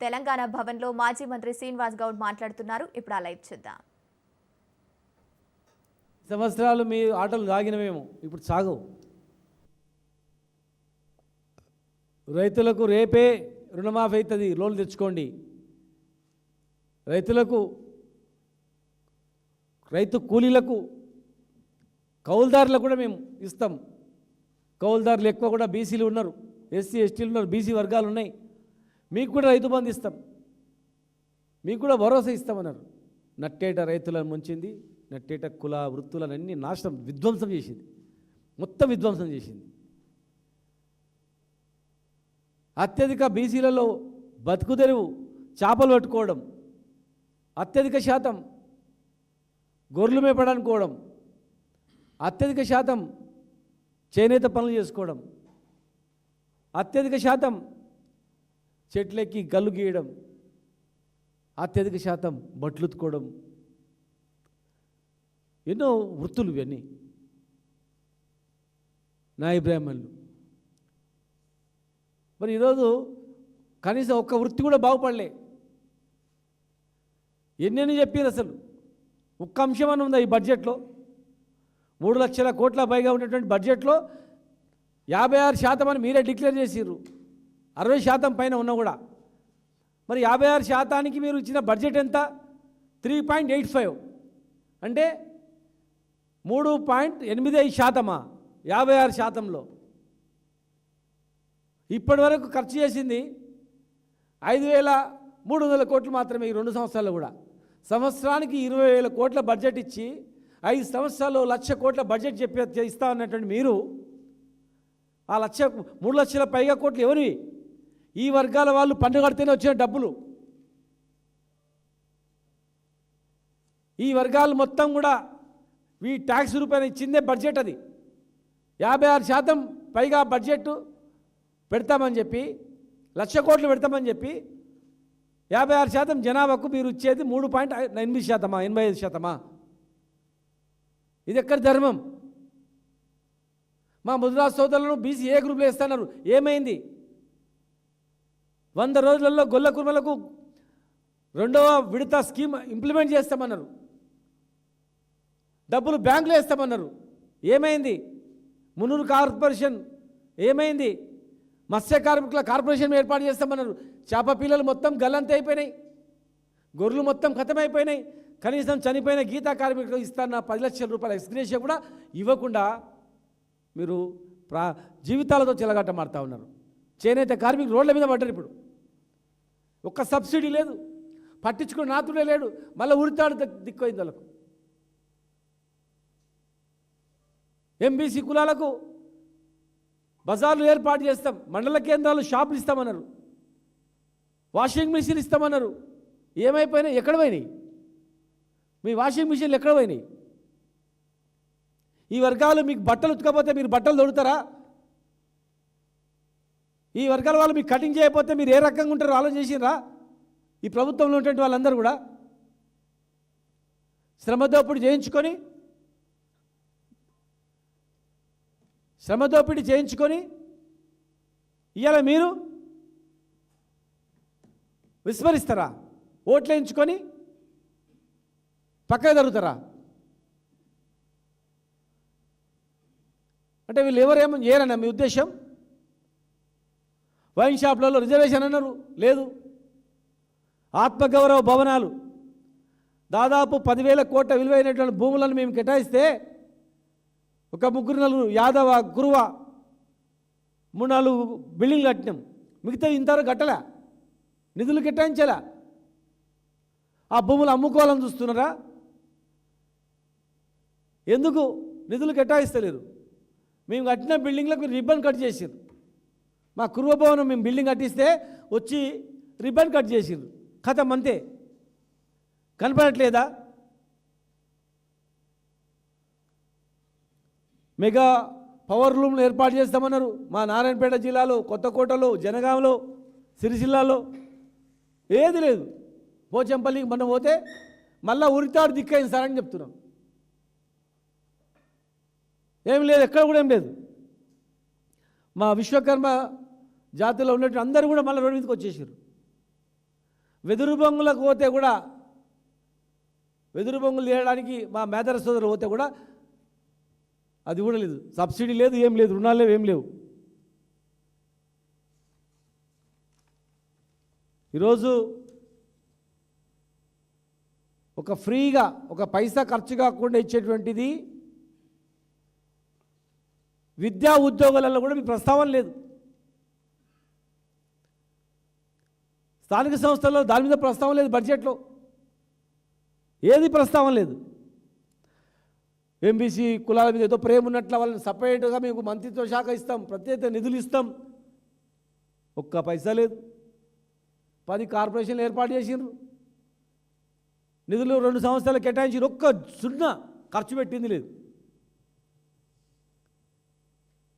తెలంగాణ భవన్లో మాజీ మంత్రి శ్రీనివాస్ గౌడ్ మాట్లాడుతున్నారు. ఇప్పుడు ఆ లైవ్ చూద్దాం. సంవత్సరాలు మీ ఆటలు సాగినవేమో, ఇప్పుడు సాగవు. రైతులకు రేపే రుణమాఫీ అవుతుంది, లోన్లు తెచ్చుకోండి. రైతులకు, రైతు కూలీలకు, కౌలుదారులకు కూడా మేము ఇస్తాం. కౌలుదారులు ఎక్కువ కూడా బీసీలు ఉన్నారు, ఎస్సీ ఎస్టీలు ఉన్నారు, బీసీ వర్గాలు ఉన్నాయి. మీకు కూడా రైతు బంధు ఇస్తాం, మీకు కూడా భరోసా ఇస్తామన్నారు. నట్టేట రైతులను ముంచింది, నట్టేట కుల వృత్తులనన్నీ నాశనం, విధ్వంసం చేసింది, మొత్తం విధ్వంసం చేసింది. అత్యధిక బీసీలలో బతుకుదెరువు చేపలు పట్టుకోవడం, అత్యధిక శాతం గొర్రెలు మేపడానుకోవడం, అత్యధిక శాతం చేనేత పనులు చేసుకోవడం, అత్యధిక శాతం చెట్లెక్కి గల్లు గీయడం, అత్యధిక శాతం బట్టలు ఉతుకోవడం, ఎన్నో వృత్తులు ఇవన్నీ. నాయి బ్రాహ్మణులు. మరి ఈరోజు కనీసం ఒక్క వృత్తి కూడా బాగుపడలే. ఎన్నెన్ని చెప్పారు అసలు? ఒక్క అంశం అని ఉందా ఈ బడ్జెట్లో? 3 లక్షల కోట్ల పైగా ఉన్నటువంటి బడ్జెట్లో 56% అని మీరే డిక్లేర్ చేసిర్రు. 60% పైన ఉన్నా కూడా. మరి 56%కి మీరు ఇచ్చిన బడ్జెట్ ఎంత? 3.85 అంటే 3.85%. 56%లో ఇప్పటి వరకు ఖర్చు చేసింది 5,300 కోట్లు మాత్రమే ఈ 2 సంవత్సరాల్లో కూడా. సంవత్సరానికి 20,000 కోట్ల బడ్జెట్ ఇచ్చి 5 సంవత్సరాల్లో 1,00,000 కోట్ల బడ్జెట్ ఇస్తా ఉన్నటువంటి మీరు ఆ 3 లక్షల పైగా కోట్లు ఎవరివి? ఈ వర్గాల వాళ్ళు పన్ను కడితేనే వచ్చిన డబ్బులు. ఈ వర్గాలు మొత్తం కూడా ఈ ట్యాక్స్ రూపాయలు ఇచ్చిందే బడ్జెట్. అది 56% పైగా బడ్జెట్ పెడతామని చెప్పి, 1,00,000 కోట్లు పెడతామని చెప్పి 56% జనాభాకు మీరు ఇచ్చేది 3.8%, 85%. ఇది ఎక్కడ ధర్మం? మా ముదిరాజు సోదరులను బీసీ ఏ గ్రూప్లో వేస్తున్నారు, ఏమైంది? 100 రోజులలో గొల్ల కుర్మలకు 2వ విడత స్కీమ్ ఇంప్లిమెంట్ చేస్తామన్నారు. డబ్బులు బ్యాంకులో వేస్తామన్నారు, ఏమైంది? మున్నూరు కార్పొరేషన్ ఏమైంది? మత్స్య కార్మికుల కార్పొరేషన్ ఏర్పాటు చేస్తామన్నారు. చేప పిల్లలు మొత్తం గల్లంత అయిపోయినాయి, గొర్రెలు మొత్తం ఖతమైపోయినాయి. కనీసం చనిపోయిన గీతా కార్మికులకు ఇస్తాన్న 10 లక్షల రూపాయల ఎక్స్గ్రేషియా కూడా ఇవ్వకుండా మీరు జీవితాలతో చెలగట్టమాడుతూ ఉన్నారు. చేనేత కార్మికులు రోడ్ల మీద పడ్డారు. ఇప్పుడు ఒక్క సబ్సిడీ లేదు, పట్టించుకుని నాతుడే లేడు. మళ్ళీ ఉరితాడు దిక్కుపోయింది వాళ్ళకు. ఎంబీసీ కులాలకు బజార్లు ఏర్పాటు చేస్తాం, మండల కేంద్రాలు షాపులు ఇస్తామన్నారు, వాషింగ్ మిషన్ ఇస్తామన్నారు. ఏమైపోయినాయి? ఎక్కడ పోయినాయి మీ వాషింగ్ మిషన్లు? ఎక్కడ పోయినాయి? ఈ వర్గాలు మీకు బట్టలు ఉతకపోతే మీరు బట్టలు తొడుతారా? ఈ వర్గాల వాళ్ళు మీకు కటింగ్ చేయకపోతే మీరు ఏ రకంగా ఉంటారో ఆలోచన చేసినరా? ఈ ప్రభుత్వంలో ఉన్నటువంటి వాళ్ళందరూ కూడా శ్రమదోపిడి చేయించుకొని ఇవాళ మీరు విస్మరిస్తారా? ఓట్లు వేయించుకొని పక్కకు జరుగుతారా? అంటే వీళ్ళు ఎవరేమో చేయరన్నా మీ ఉద్దేశం? వైన్ షాప్లలో రిజర్వేషన్ అన్నారు, లేదు. ఆత్మగౌరవ భవనాలు దాదాపు 10,000 కోట్ల విలువైనటువంటి భూములను మేము కేటాయిస్తే ఒక 3-4 యాదవ, గురువ 3-4 బిల్డింగ్లు కట్టినాం. మిగతా ఇంతవరకు కట్టలే, నిధులు కేటాయించలే. ఆ భూములు అమ్ముకోవాలని చూస్తున్నారా? ఎందుకు నిధులు కేటాయిస్తలేరు? మేము కట్టిన బిల్డింగ్లకు రిబ్బన్ కట్ చేసారు. మా కురువ భవనం మేము బిల్డింగ్ కట్టిస్తే వచ్చి రిబ్బన్ కట్ చేసారు, ఖతం, అంతే. కనపడట్లేదా? మెగా పవర్ రూమ్లు ఏర్పాటు చేస్తామన్నారు. మా నారాయణపేట జిల్లాలో, కొత్తకోటలో, జనగాంలో, సిరిసిల్లాలో ఏది లేదు. పోచంపల్లికి మనం పోతే మళ్ళీ ఉరితాడు దిక్కైంది సార్ అని చెప్తున్నాం. ఏం లేదు, ఎక్కడ కూడా ఏం లేదు. మా విశ్వకర్మ జాతిలో ఉన్నట్టు అందరూ కూడా మళ్ళీ రోడ్డు మీదకి వచ్చేసారు. వెదురు బొంగులకు పోతే కూడా వెదురు బొంగులు చేయడానికి మా మేదర సోదరులు పోతే కూడా అది కూడా లేదు, సబ్సిడీ లేదు, ఏం లేదు, రుణాలు లేవు, ఏం లేవు. ఈరోజు ఒక ఫ్రీగా ఒక పైసా ఖర్చు కాకుండా ఇచ్చేటువంటిది విద్యా ఉద్యోగాలలో కూడా మీ ప్రస్తావన లేదు. స్థానిక సంస్థల్లో దాని మీద ప్రస్తావన లేదు, బడ్జెట్లో ఏది ప్రస్తావన లేదు. ఎంబీసీ కులాల మీద ఏదో ప్రేమ ఉన్నట్ల వాళ్ళని సపరేట్గా మీకు మంత్రిత్వ శాఖ ఇస్తాం, ప్రత్యేక నిధులు ఇస్తాం, ఒక్క పైసా లేదు. 10 కార్పొరేషన్లు ఏర్పాటు చేసిండ్రు, నిధులు 2 సంవత్సరాలు కేటాయించి ఒక్క సున్నా ఖర్చు పెట్టింది లేదు.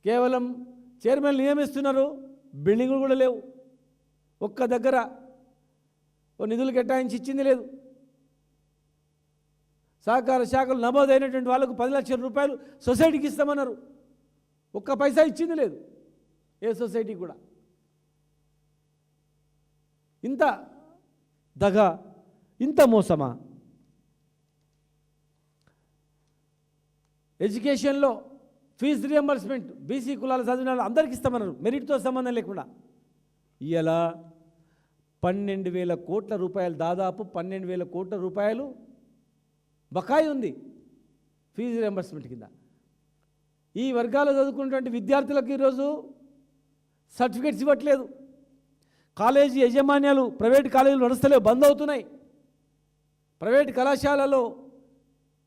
కేవలం చైర్మన్ నియమిస్తున్నారు, బిల్డింగులు కూడా లేవు, ఒక్క దగ్గర నిధులు కేటాయించి ఇచ్చింది లేదు. సహకార శాఖలు నమోదైనటువంటి వాళ్ళకు 10 లక్షల రూపాయలు సొసైటీకి ఇస్తామన్నారు, ఒక్క పైసా ఇచ్చింది లేదు ఏ సొసైటీ కూడా. ఇంత దగ, ఇంత మోసమా? ఎడ్యుకేషన్లో ఫీజు రియంబర్స్మెంట్ బీసీ కులాల చదివిన అందరికీ ఇస్తామన్నారు, మెరిట్తో సంబంధం లేకుండా. ఇలా 12,000 కోట్ల రూపాయలు, దాదాపు 12,000 కోట్ల రూపాయలు బకాయి ఉంది ఫీజు రియంబర్స్మెంట్ కింద. ఈ వర్గాల్లో చదువుకున్నటువంటి విద్యార్థులకు ఈరోజు సర్టిఫికేట్స్ ఇవ్వట్లేదు. కాలేజీ యాజమాన్యాలు ప్రైవేట్ కాలేజీలు నడుస్తలేవు, బంద్ అవుతున్నాయి. ప్రైవేట్ కళాశాలలో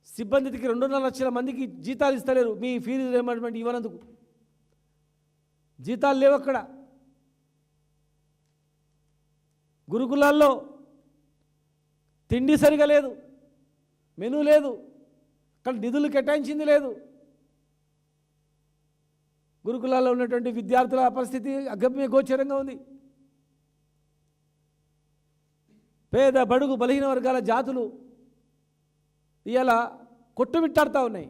సిబ్బందికి 2.5 లక్షల మందికి జీతాలు ఇస్తలేరు, మీ ఫీజు రియంబర్స్మెంట్ ఇవ్వనందుకు. జీతాలు లేవు అక్కడ. గురుకులాల్లో తిండి సరిగా లేదు, మెనూ లేదు, అక్కడ నిధులు కేటాయించింది లేదు. గురుకులాల్లో ఉన్నటువంటి విద్యార్థుల పరిస్థితి అగమ్య గోచరంగా ఉంది. పేద బడుగు బలహీన వర్గాల జాతులు ఇలా కొట్టుమిట్టాడుతూ ఉన్నాయి.